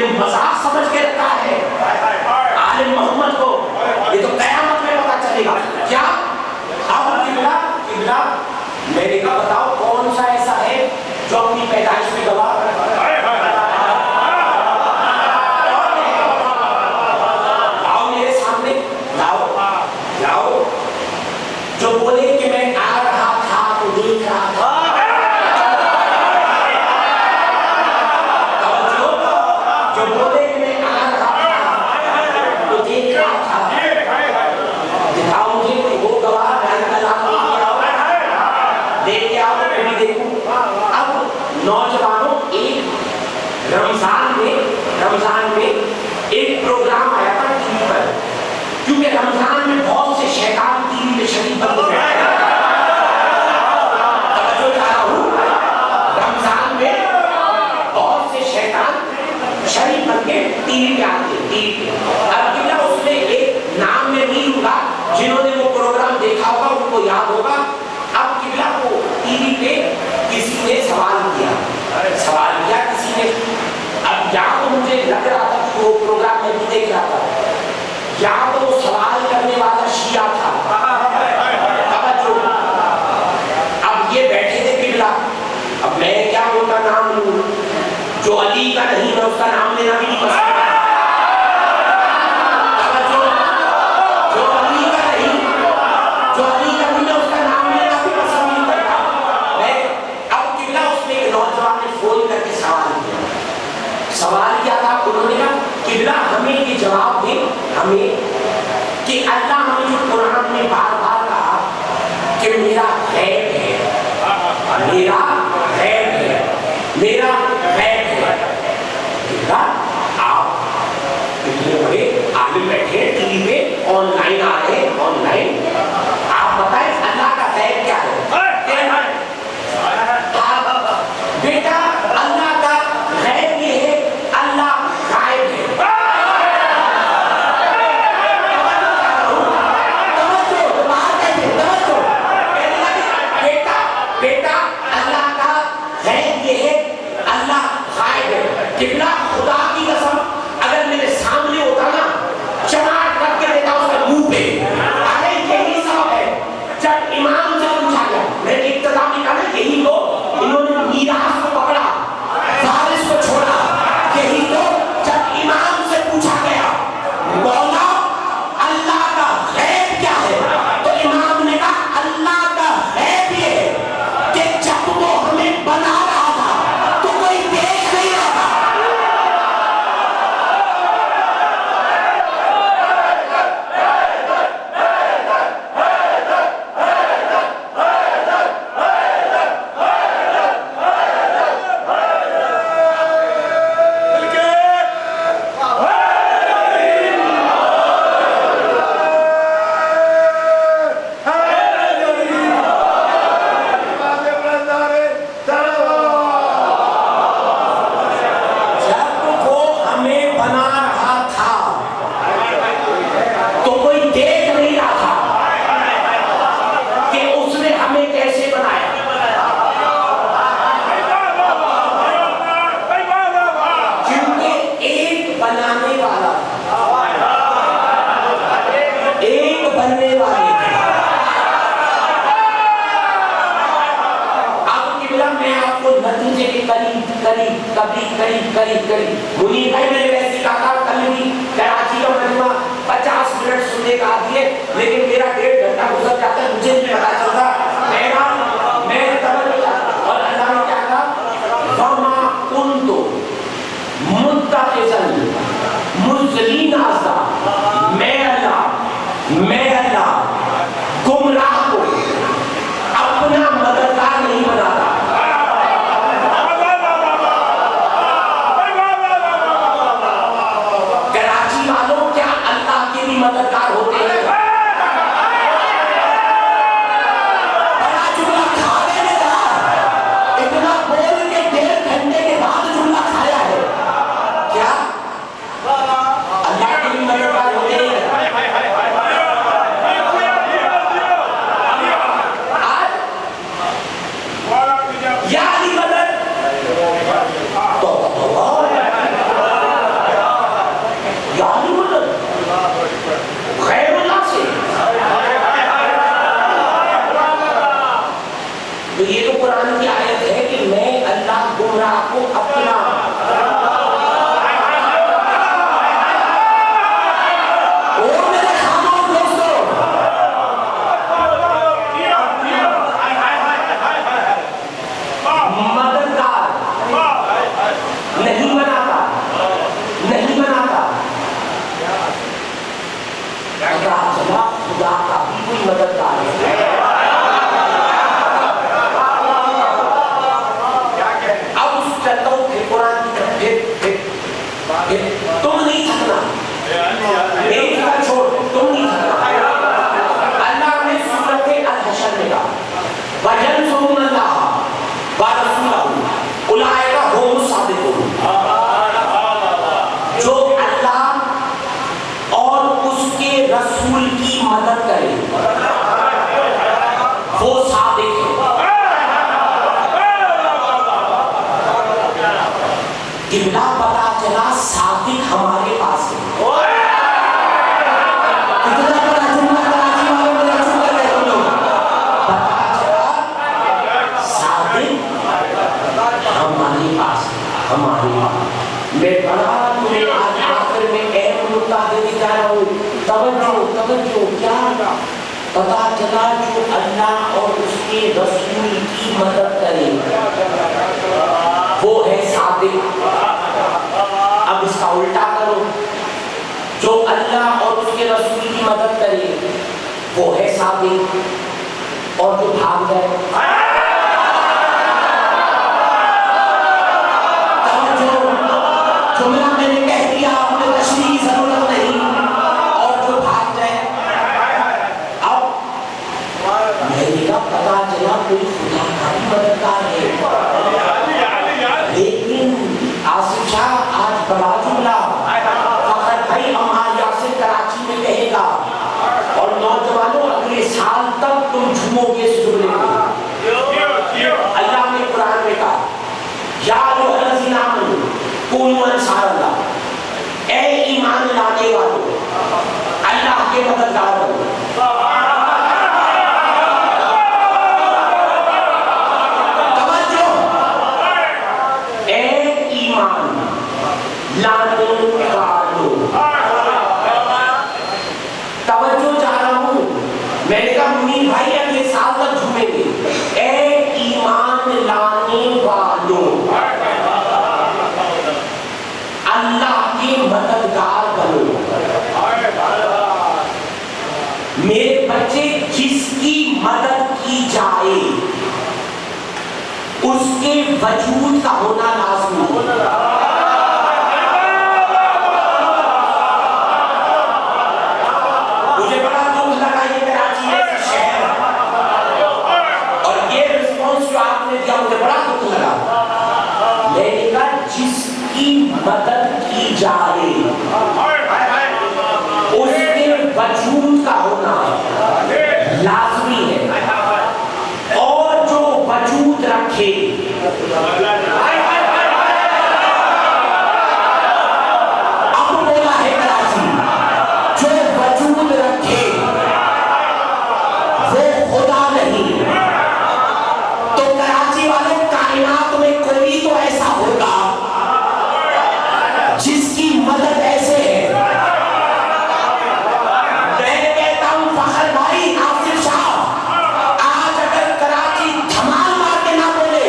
نے مذاق سمجھ کے رکھا ہے عالم محمد کو. یہ تو قیامت میں پتا چلے گا. کیا اب قبلہ میں نے کہا بتاؤ کون سا ایسا ہے جو اپنی پیدائش میں گواہ آؤ میرے سامنے لاؤ جو بولے کہ میں آ رہا تھا تو دیکھ رہا تھا. جو بولے کہ میں آ رہا تھا تو دیکھ رہا تھا. دکھاؤ مجھے کوئی وہ گواہ دیکھ کے آؤ میں بھی دیکھوں. اب نوجوانوں ایک رمضان میں ایک پروگرام آیا تھا ٹی وی پر, کیونکہ رمضان میں بہت سے شیطان ٹی وی پہ شریف بن گئے. توجہ دلا رہا ہوں, رمضان میں بہت سے شیطان شریف بن کے ٹی وی پہ آتے ہیں. ٹی وی پہ اب کیا اس میں ایک نام میں نہیں ہوگا, جنہوں نے وہ پروگرام دیکھا ہوگا ان کو یاد ہوگا. اب قبلہ کو ٹی وی پہ کسی نے سوال کیا کسی نے. اب یا تو مجھے لگ رہا تھا کہ وہ پروگرام میں بھی دیکھ رہا تھا, یا تو وہ سوال کرنے والا شیعہ تھا. توجہ, اب یہ بیٹھے تھے قبلہ, اب میں کیا ان کا نام لوں, جو علی کا نہیں میں اس کا نام لینا بھی نہیں پسند. سوال کیا تھا, انہوں نے کہا قبلہ ہمیں یہ جواب دے ہمیں کہ اللہ ہمیں جو قرآن میں بار بار کہا کہ میرا غیب ہے, میرا غیب ہے, میرا غیب ہے. قبلہ آپ اتنے بڑے عالم بیٹھے ٹی وی پہ آن لائن آ رہے ہیں, آن لائن آپ بتائیں اللہ کا غیب کیا ہے. بیٹا اللہ کا غیب یہ ہے اللہ غائب ہے. بیٹا اللہ کا غیب یہ ہے اللہ غائب ہے. قبلہ خدا کی قسم اگر میرے سامنے ہوتا نا چماٹ رکھ کے دیتا اس کے منہ پہ. ارے یہی سبب ہے جب امام سے پوچھا گیا, میں نے ابتدا میں کہا نا یہی لوگ انہوں نے میراث کو پکڑا, وارث کو چھوڑا. یہی تو جب امام سے پوچھا گیا مولا اللہ کا غیب کیا ہے, تو امام نے کہا اللہ کا غیب یہ ہے کہ جب وہ ہمیں بنا رہا تھا تو کوئی دیکھ نہیں رہا تھا. منیر بھائی میں نے ویسے کہا تھا کل بھی کراچی کا مجمع 50 منٹ سننے کا آتی ہے, لیکن میرا 1.5 گھنٹہ گزر جاتا ہے, مجھے نہیں پتا چلتا. میں اور اللہ نے کیا کہا, وما کنت متخذا المضلین عضدا, میں اللہ گمراہ کو اپنا مددگار نہیں بناتا. مددگار ہوتے ہیں. کربلا کو اپنا اور میرے خاموش دوستوں مددگار نہیں بناتا پتا چلا خدا کا بھی کوئی مددگار ہے. اب اس چلتا ہوں کہ قرآن کی تم نہیں تھکنا, ایک کا چھوڑ, تم نہیں تھکنا. اللہ نے سورۃ الحشر میں کہا وَيَنْصُرُونَ اللَّهَ وَرَسُولَهُ أُولَٰئِكَ هُمُ الصَّادِقُونَ. جو اللہ اور اس کے رسول کی مدد کرے وہ صادق ہے. قبلہ پتا چلا صادق ہمارے پاس ہے. کتنا بڑا جملہ کراچی والوں نے رسول کر رہے تم لوگ. پتا چلا صادق ہمارے پاس ہے, ہمارے پاس. میں بڑا تمہیں آج آخر میں ایک نکتہ دینے جا رہا ہوں. توجہ کیا پتا چلا جو اللہ اور اس کے رسول کی مدد کرے وہ ہے صادق. اب اس کا الٹا کرو, جو اللہ اور اس کے رسول کی مدد کرے وہ ہے صادق, اور جو بھاگ جائے جملہ میں نے کہہ دیا, آپ نے تشریح کی ضرورت نہیں, اور جو بھاگ جائے. اب میرے کا پتا چلا کوئی خدا کا بھی مددگار ہے. لیکن آصف شاہ آج بڑا جملہ فخر بھائی عمار یاسر کراچی میں کہے گا, اور نوجوانوں اگلے سال تک تم جھومو گے اس جملے میں. اللہ نے قرآن میں کہا یا ایھا الذین آمنوا کونوا انصار اللہ, اے ایمان لانے والوں اللہ کے مددگار بنو. توجہ, اے ایمان لانے والوں. توجہ چاہ رہا ہوں, میں نے کہا منیر بھائی اگلے سال تک جھومیں گے. اے ایمان لانے والوں اللہ کے مددگار بنو. میرے بچے جس کی مدد کی جائے اس کے وجود کا ہونا لازمی ہے. مجھے بڑا دکھ لگا یہ کراچی جیسے شہر اور یہ رسپانس جو آپ نے دیا, مجھے بڑا دکھ لگا. میں نے کہا جس کی مدد کی جائے اس کے وجود کا ہونا لازمی ہے, اور جو وجود رکھے اب بولا ہے کراچی, جو وجود رکھے وہ خدا نہیں. تو کراچی والے کائنات میں کوئی تو ایسا ہوگا جس کی مدد ایسے ہے. میں کہتا ہوں فخر بھائی آصف شاہ آج اگر کراچی دھمال مار کے نہ بولے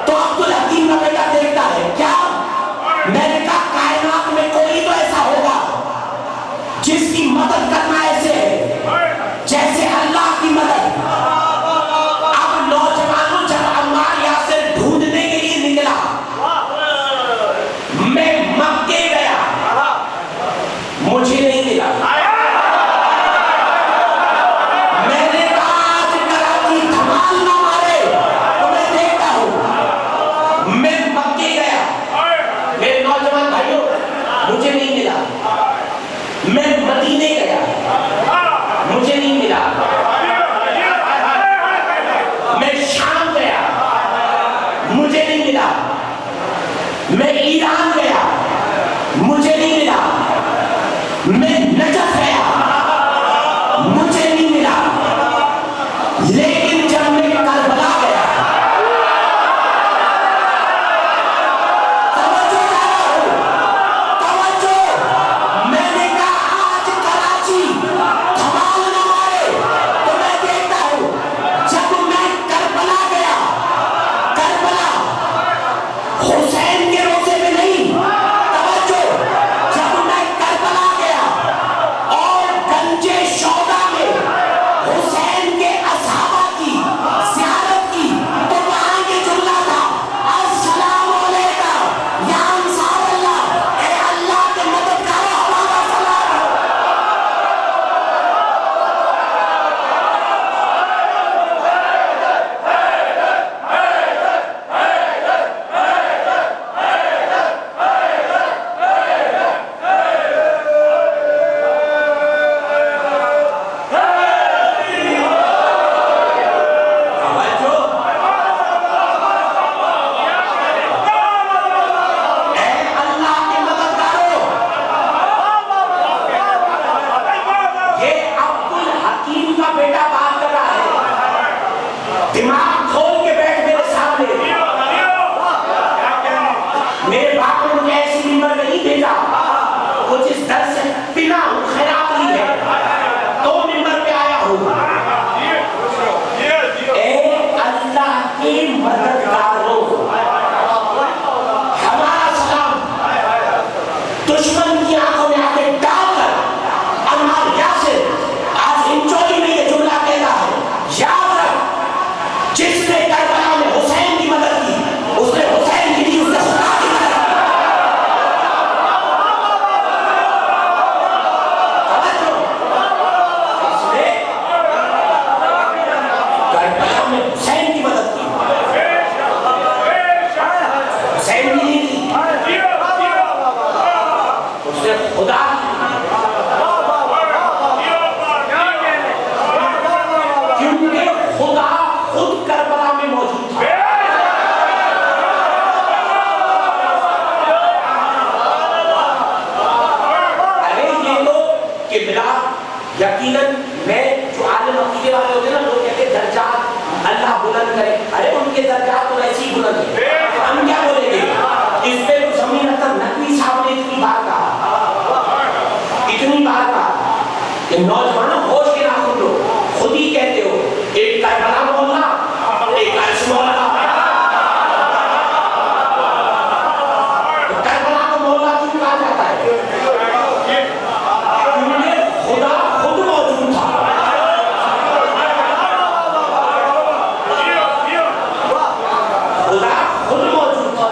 تو عبدالحکیم کا بیٹا دیکھتا ہے کیا. میں نے کہا کائنات میں کوئی تو ایسا ہوگا جس کی مدد کرنا ایسے ہے جیسے اللہ کی مدد. اب نوجوانوں جب عمار یاسر ڈھونڈنے کے لیے نکلا, میں مکے گیا, مجھے نہیں ملا. میں نے کہا آج کراچی دھمال نہ مارے تو میں دیکھتا ہوں. میں مکے گیا, میرے نوجوان بھائیوں مجھے نہیں ملا. میں مدینے گیا, مجھے نہیں ملا. میں شام گیا, مجھے نہیں ملا. میں ایران گیا, مجھے نہیں ملا. میں نجف گیا, مجھے نہیں ملا. لیکن جب میں کربلا گیا بیان کریں. ارے ان کے درجات تو ایسی بلند ہیں, ہم کیا بولیں گے؟ اس پہ تو زمین تک نقوی صاحب نے اتنی بار کہا کہ نوجوانوں ہوش کے ناخن لو. خود ہی کہتے ہو ایک کربلا مولا ایک عرش مولا. کربلا کو مولا کیوں کہا جاتا ہے؟ کیونکہ خدا خود موجود تھا. خدا خود موجود تھا.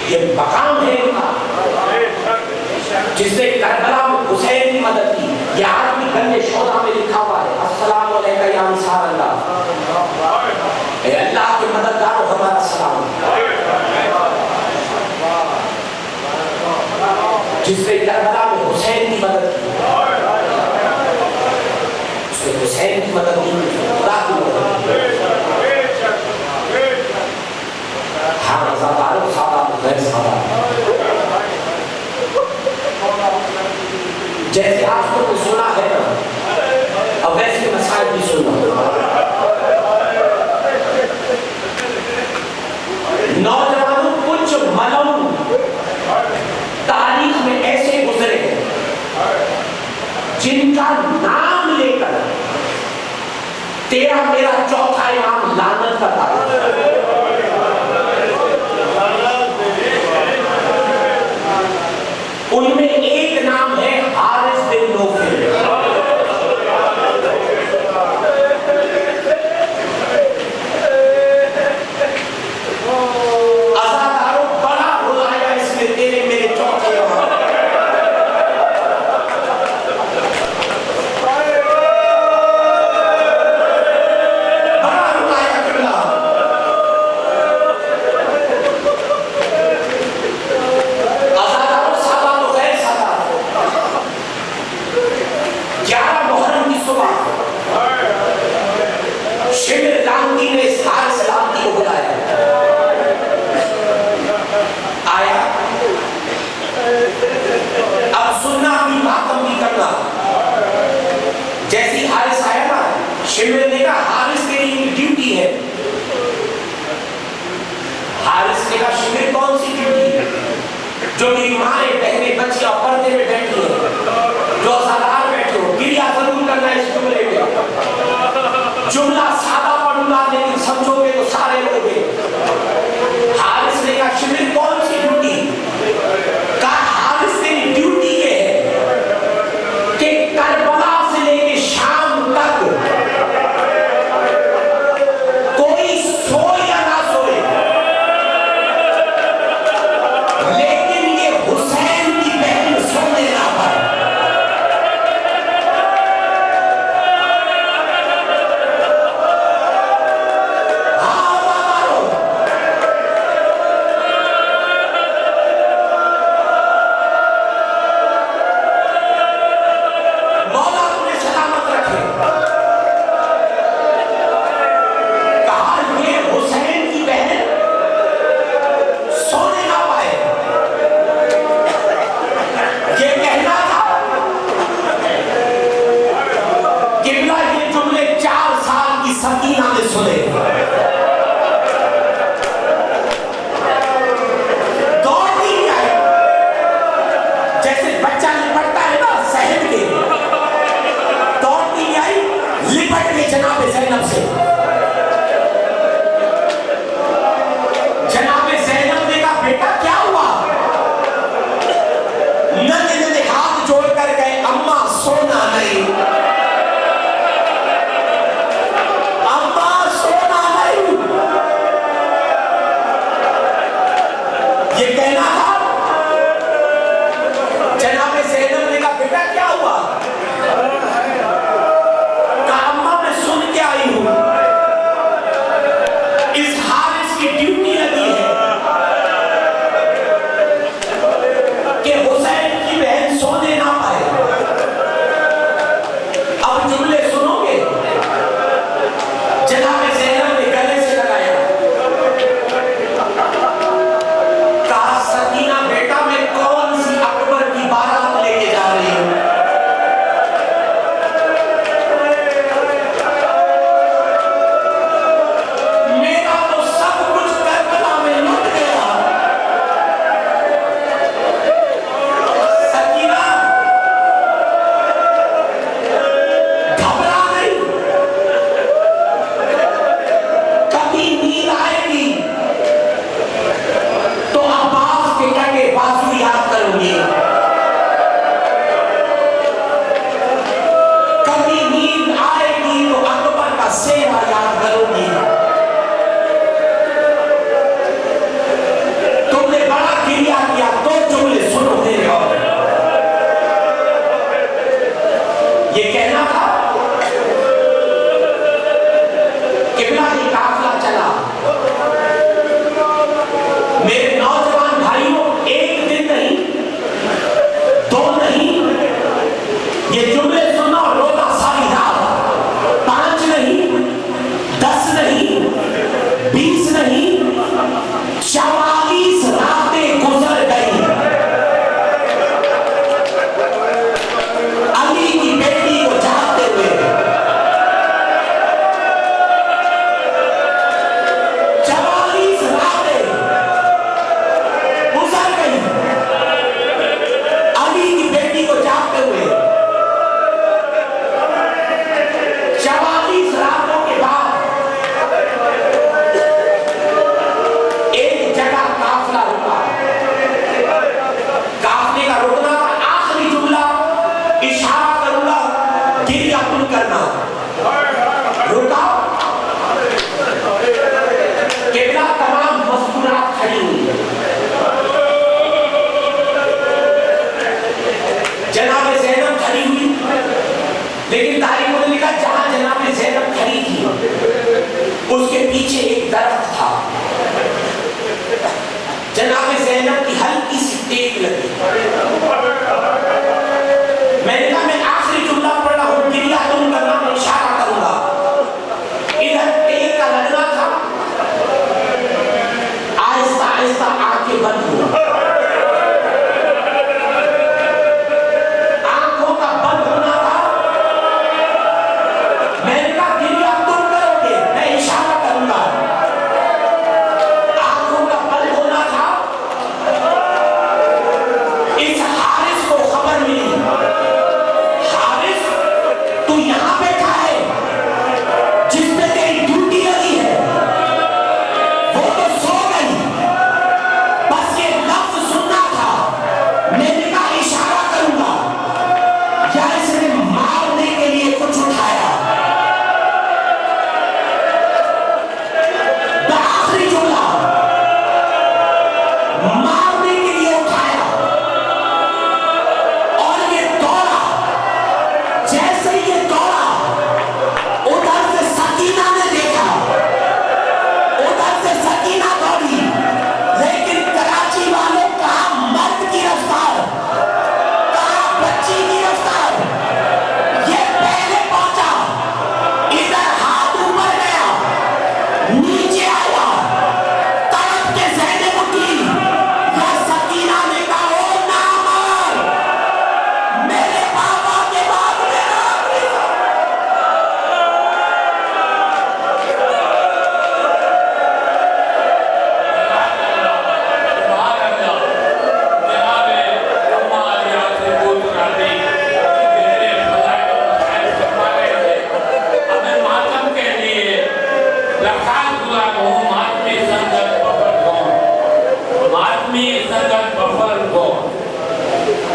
یہ مقام ہے جس نے کربلا میں حسین کی مدد کی. یہ عربی گنج شودا میں لکھا ہوا ہے, السلام علیکم یا انصار اللہ, اے اللہ کے مددگاروں ہمارا سلام. جس نے کربلا میں حسین کی مدد کی, اس نے حسین کی مدد کی, خدا کی مدد کی. ہاں رضاکاروں سادات غیر سادات, جیسے آپ کو تو سنا ہے نا, اور ویسے مسائل بھی سننا. نوجوانوں کچھ ملعون تاریخ میں ایسے گزرے ہیں جن کا نام لے کر تیرا میرا چوتھا امام لعنت کرتا ہے. ان میں ایک نام ہے حارث بن نوفل. عزاداروں بڑا رلایا اس میں تیرے میرے چوتھے امام. بڑا رلایا کرنا. عزاداروں سادات و غیر سادات, 11 محرم کی صبح شمر لانتی نے اس حارث لانتی کو بلایا. آیا اب سننا بھی ماتم بھی کرنا. جیسی حارث آیا نا, شمر نے کہا حارث کے لیے ڈیوٹی ہے. حارث نے کہا شمر کون سی ڈیوٹی ہے؟ جو میری مائیں بہنیں بچیاں پردے میں بیٹھی ہیں, جو سالار بیٹھے ہو, گریا ضرور کرنا اس جملے میں. جملہ سادہ پڑھوں گا لیکن سمجھو گے تو سارے لوگ ہیں. حارث نے کہا شمر کون سی ڈیوٹی؟ کہا حارث تیری ڈیوٹی یہ ہے کہ کربلا سے لے کے شام تک کوئی سوئے یا نہ سوئے, لیکن یہ حسین کی بہن سونے نہ پائے. مولا تمہیں سلامت رکھے. کہا یہ حسین کی بہن سونے نہ پائے. یہ کہنا تھا قبلہ یہ جملے 4 سال کی سکینہ نے سنے. دوڑتی ہی آئی جیسے بچہ لپٹتا ہے نا صحن کے, دوڑتی ہی آئی لپٹ کے جناب زینب سے. جناب زینب نے کہا بیٹا کیا ہوا؟ ننگے ہاتھ جوڑ کر گئے, اماں سونا نہیں, اماں سونا نہیں. یہ کہنا تھا. جناب زینب نے کہا بیٹا کیا ہوا؟ کہا اماں میں سن کے آئی ہوں اس حارث کی ڈیوٹی لگی ہے کہ حسین کی بہن سونے نہ پائے. اب جملے سنو گے. جناب زینب نے گلے سے لگایا, کہا سکینہ بیٹا میں کون سی اکبر کی بارات لے کے جا رہی ہوں؟ پیچھے